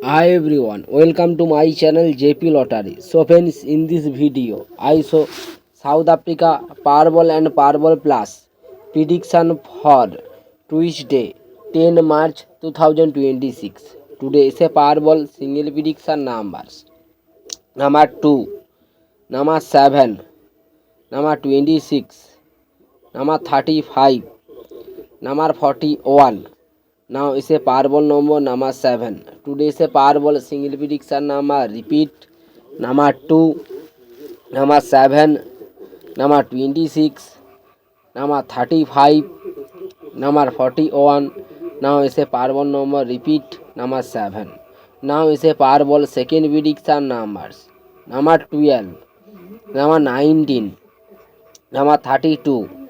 Hi everyone, welcome to my channel JP Lottery. So friends, in this video, I show South Africa Powerball and Powerball Plus prediction for Tuesday, 10 March 2026. Today is a Powerball single prediction numbers. Number 2, number 7, number 26, number 35, number 41. Now is a Powerball number number 7. Today is a Powerball single prediction number. Repeat. Number 2, number 7, number 26, number 35, number 41. Now is a Powerball number. Repeat. Number 7. Now is a Powerball second prediction numbers. Number 12, number 19, number 32,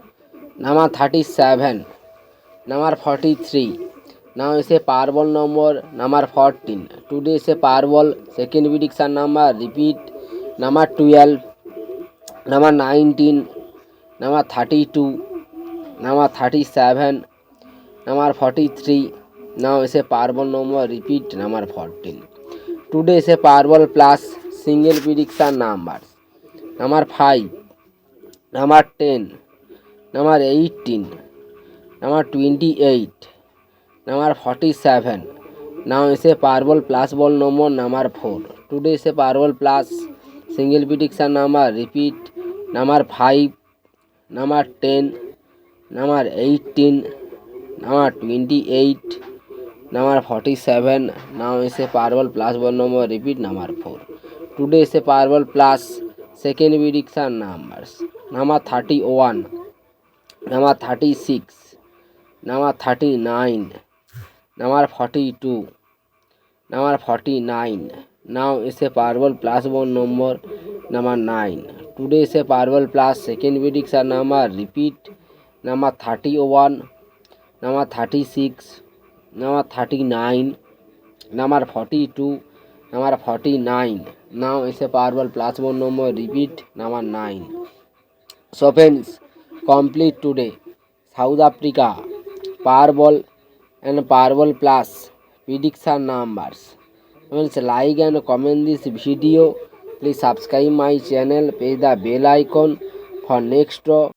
number 37, number 43. Now is a Powerball number 14. Today is a Powerball second prediction number. Repeat. Number 12, number 19, number 32, number 37, number 43. Now is a Powerball number. Repeat. Number 14. Today is a Powerball plus single prediction numbers. Number 5, number 10, number 18, number 28, number 47. Now is a Powerball plus ball number 4. Today is a Powerball plus single prediction number. Repeat. Number 5, number 10, number 18, number 28, number 47. Now is a Powerball plus ball number. Repeat. Number 4. Today is a Powerball plus second prediction numbers. Number 31, number 36, number 39, number 42, number 49. Now is a Powerball plus one number 9. Today is a Powerball plus second prediction number. Repeat. Number 31, number 36, number 39, number 42, number 49. Now is a Powerball plus one number. Repeat. Number 9. So friends, complete today South Africa Powerball and Powerball plus prediction numbers. Friends, like and comment this video. Please subscribe my channel, press the bell icon for next